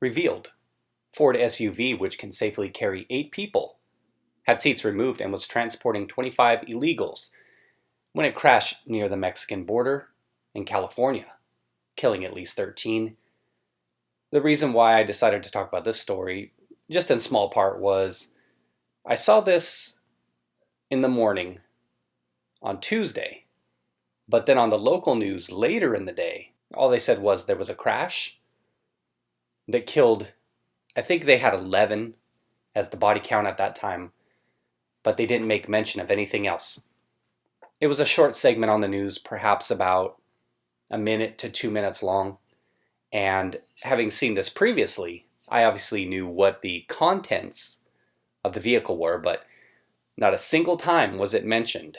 revealed Ford SUV, which can safely carry 8 people, had seats removed and was transporting 25 illegals when it crashed near the Mexican border in California, killing at least 13. The reason why I decided to talk about this story, just in small part, was I saw this in the morning on Tuesday, but then on the local news later in the day, all they said was there was a crash that killed, I think they had 11 as the body count at that time, but they didn't make mention of anything else. It was a short segment on the news, perhaps about a minute to 2 minutes long, and having seen this previously, I obviously knew what the contents of the vehicle were, but not a single time was it mentioned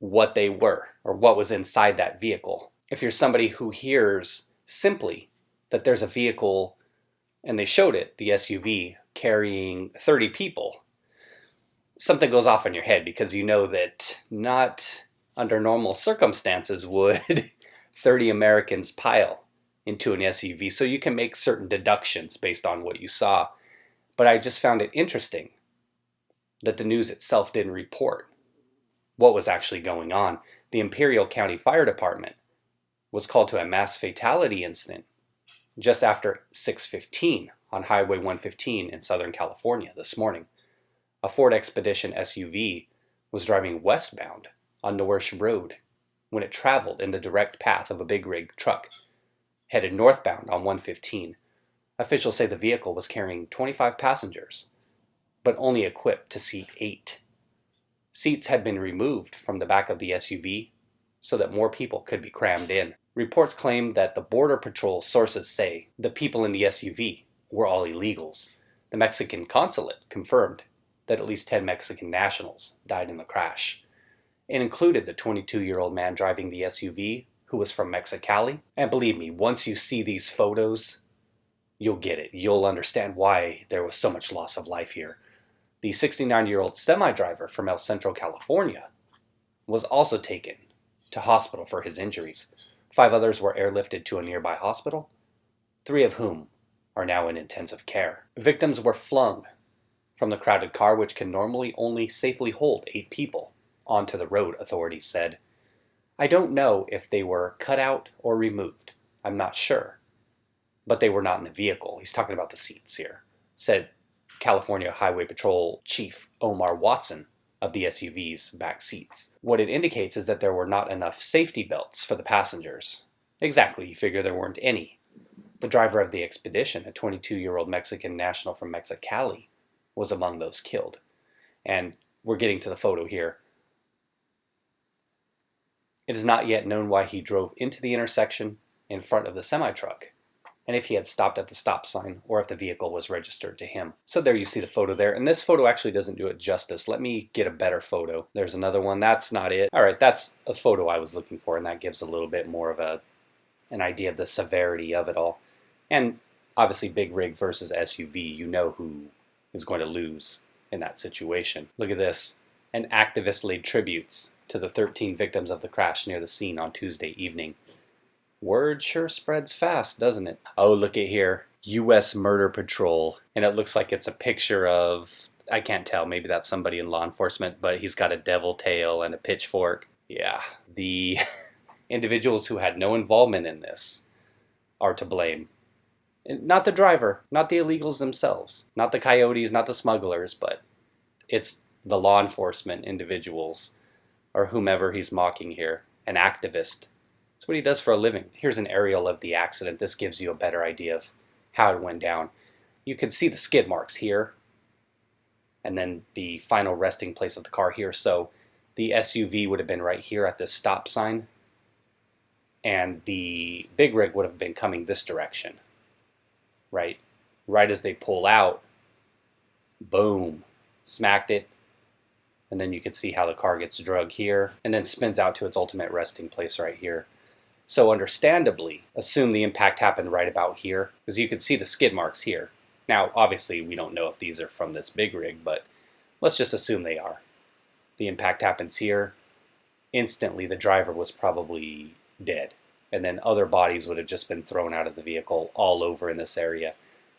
what they were or what was inside that vehicle. If you're somebody who hears simply that there's a vehicle, and they showed it, the SUV, carrying 30 people, something goes off in your head because you know that not under normal circumstances would 30 Americans pile into an SUV. So you can make certain deductions based on what you saw. But I just found it interesting that the news itself didn't report what was actually going on. The Imperial County Fire Department was called to a mass fatality incident just after 6:15 on Highway 115 in Southern California this morning. A Ford Expedition SUV was driving westbound on Norrish Road when it traveled in the direct path of a big rig truck headed northbound on 115. Officials say the vehicle was carrying 25 passengers, but only equipped to seat 8. Seats had been removed from the back of the SUV so that more people could be crammed in. Reports claim that the Border Patrol sources say the people in the SUV were all illegals. The Mexican consulate confirmed that at least 10 Mexican nationals died in the crash. It included the 22-year-old man driving the SUV who was from Mexicali. And believe me, once you see these photos, you'll get it. You'll understand why there was so much loss of life here. The 69-year-old semi-driver from Centro, California, was also taken to hospital for his injuries. 5 others were airlifted to a nearby hospital, 3 of whom are now in intensive care. Victims were flung from the crowded car, which can normally only safely hold 8 people, onto the road, authorities said. I don't know if they were cut out or removed. I'm not sure. But they were not in the vehicle. He's talking about the seats here, said California Highway Patrol Chief Omar Watson of the SUV's back seats. What it indicates is that there were not enough safety belts for the passengers. Exactly, you figure there weren't any. The driver of the Expedition, a 22-year-old Mexican national from Mexicali, was among those killed. And we're getting to the photo here. It is not yet known why he drove into the intersection in front of the semi-truck, and if he had stopped at the stop sign or if the vehicle was registered to him. So there you see the photo there, and this photo actually doesn't do it justice. Let me get a better photo. There's another one. That's not it. All right, that's a photo I was looking for, and that gives a little bit more of an idea of the severity of it all. And obviously big rig versus SUV, you know who is going to lose in that situation. Look at this. An activist laid tributes to the 13 victims of the crash near the scene on Tuesday evening. Word sure spreads fast, doesn't it? Oh, look at here. U.S. Murder Patrol. And it looks like it's a picture of, I can't tell, maybe that's somebody in law enforcement, but he's got a devil tail and a pitchfork. Yeah, the individuals who had no involvement in this are to blame. Not the driver, not the illegals themselves, not the coyotes, not the smugglers, but it's the law enforcement individuals or whomever he's mocking here, an activist. That's what he does for a living. Here's an aerial of the accident. This gives you a better idea of how it went down. You can see the skid marks here, and then the final resting place of the car here. So the SUV would have been right here at this stop sign, and the big rig would have been coming this direction, right? Right as they pull out, boom, smacked it. And then you can see how the car gets drug here and then spins out to its ultimate resting place right here. So understandably, assume the impact happened right about here, because you can see the skid marks here. Now, obviously, we don't know if these are from this big rig, but let's just assume they are. The impact happens here. Instantly, the driver was probably dead. And then other bodies would have just been thrown out of the vehicle all over in this area.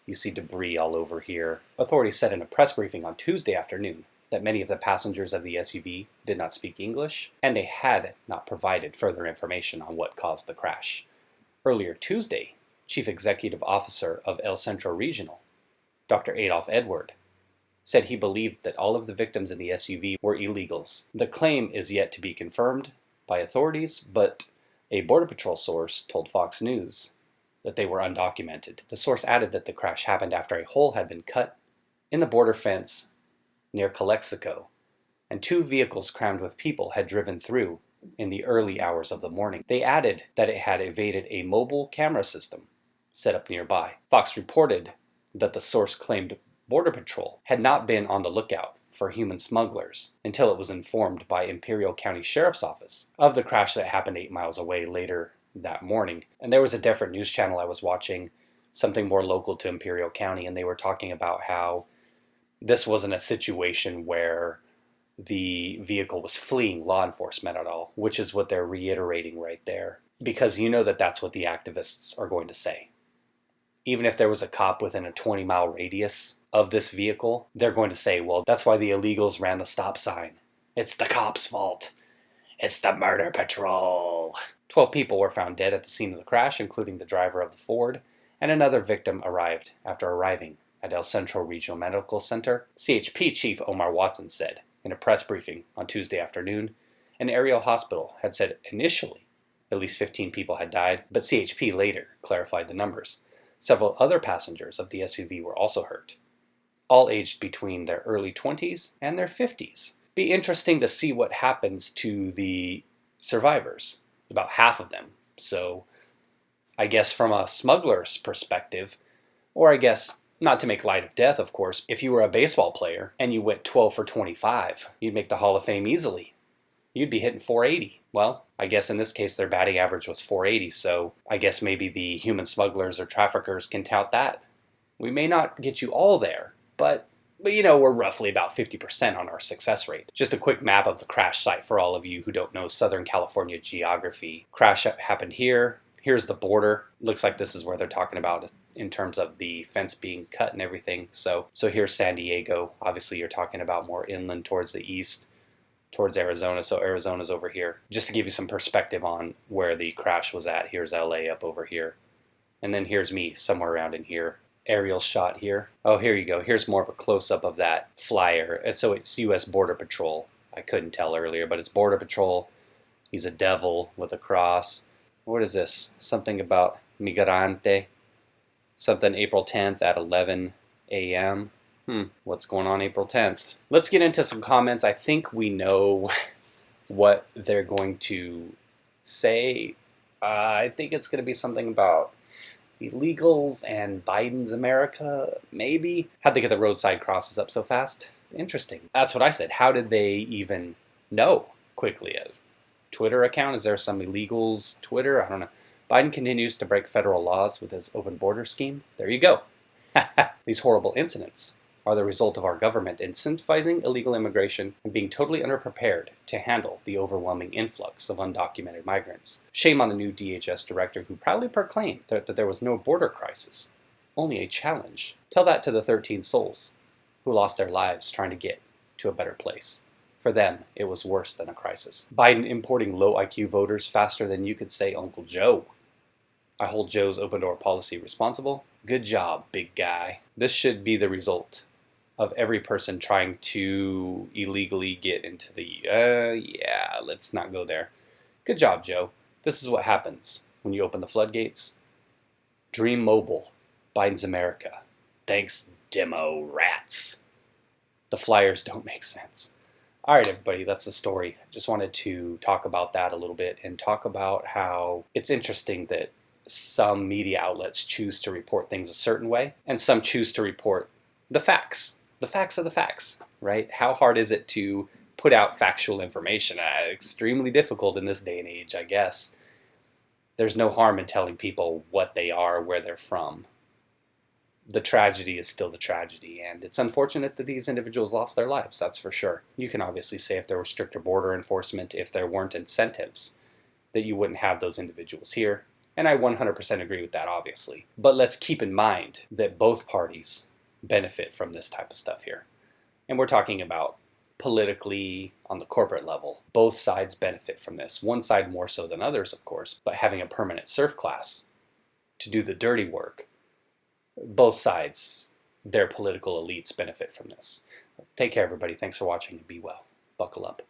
You see debris all over here. Authorities said in a press briefing on Tuesday afternoon that many of the passengers of the SUV did not speak English, and they had not provided further information on what caused the crash. Earlier Tuesday, Chief Executive Officer of El Centro Regional, Dr. Adolf Edward, said he believed that all of the victims in the SUV were illegals. The claim is yet to be confirmed by authorities, but a Border Patrol source told Fox News that they were undocumented. The source added that the crash happened after a hole had been cut in the border fence near Calexico, and 2 vehicles crammed with people had driven through in the early hours of the morning. They added that it had evaded a mobile camera system set up nearby. Fox reported that the source claimed Border Patrol had not been on the lookout for human smugglers until it was informed by Imperial County Sheriff's Office of the crash that happened 8 miles away later that morning. And there was a different news channel I was watching, something more local to Imperial County, and they were talking about how this wasn't a situation where the vehicle was fleeing law enforcement at all, which is what they're reiterating right there. Because you know that that's what the activists are going to say. Even if there was a cop within a 20-mile radius of this vehicle, they're going to say, well, that's why the illegals ran the stop sign. It's the cops' fault. It's the murder patrol. 12 people were found dead at the scene of the crash, including the driver of the Ford, and another victim arrived after arriving at El Centro Regional Medical Center. CHP Chief Omar Watson said in a press briefing on Tuesday afternoon, an area hospital had said initially at least 15 people had died, but CHP later clarified the numbers. Several other passengers of the SUV were also hurt, all aged between their early 20s and their 50s. Be interesting to see what happens to the survivors, about half of them. So I guess from a smuggler's perspective, or I guess not to make light of death, of course, if you were a baseball player and you went 12 for 25, you'd make the Hall of Fame easily. You'd be hitting 480. Well, I guess in this case their batting average was 480, so I guess maybe the human smugglers or traffickers can tout that. We may not get you all there, but you know, we're roughly about 50% on our success rate. Just a quick map of the crash site for all of you who don't know Southern California geography. Crash happened here. Here's the border. Looks like this is where they're talking about in terms of the fence being cut and everything. So here's San Diego. Obviously, you're talking about more inland towards the east, towards Arizona. So Arizona's over here. Just to give you some perspective on where the crash was at, here's LA up over here. And then here's me somewhere around in here. Aerial shot here. Oh, here you go. Here's more of a close-up of that flyer. So it's U.S. Border Patrol. I couldn't tell earlier, but it's Border Patrol. He's a devil with a cross. What is this? Something about migrante. Something April 10th at 11 a.m. What's going on April 10th? Let's get into some comments. I think we know what they're going to say. I think it's going to be something about illegals and Biden's America, maybe. How'd they get the roadside crosses up so fast? Interesting. That's what I said. How did they even know quickly? A Twitter account? Is there some illegals Twitter? I don't know. Biden continues to break federal laws with his open border scheme. There you go. These horrible incidents are the result of our government incentivizing illegal immigration and being totally underprepared to handle the overwhelming influx of undocumented migrants. Shame on the new DHS director who proudly proclaimed that there was no border crisis, only a challenge. Tell that to the 13 souls who lost their lives trying to get to a better place. For them, it was worse than a crisis. Biden importing low IQ voters faster than you could say Uncle Joe. I hold Joe's open door policy responsible. Good job, big guy. This should be the result of every person trying to illegally get into the, let's not go there. Good job, Joe. This is what happens when you open the floodgates. Dream Mobile, Biden's America. Thanks, demo rats. The flyers don't make sense. All right, everybody, that's the story. Just wanted to talk about that a little bit and talk about how it's interesting that some media outlets choose to report things a certain way and some choose to report the facts. The facts are the facts, right? How hard is it to put out factual information? Extremely difficult in this day and age, I guess. There's no harm in telling people what they are, where they're from. The tragedy is still the tragedy, and it's unfortunate that these individuals lost their lives, that's for sure. You can obviously say if there were stricter border enforcement, if there weren't incentives, that you wouldn't have those individuals here. And I 100% agree with that, obviously. But let's keep in mind that both parties benefit from this type of stuff here. And we're talking about politically, on the corporate level. Both sides benefit from this. One side more so than others, of course, but having a permanent serf class to do the dirty work, both sides, their political elites benefit from this. Take care, everybody. Thanks for watching and be well. Buckle up.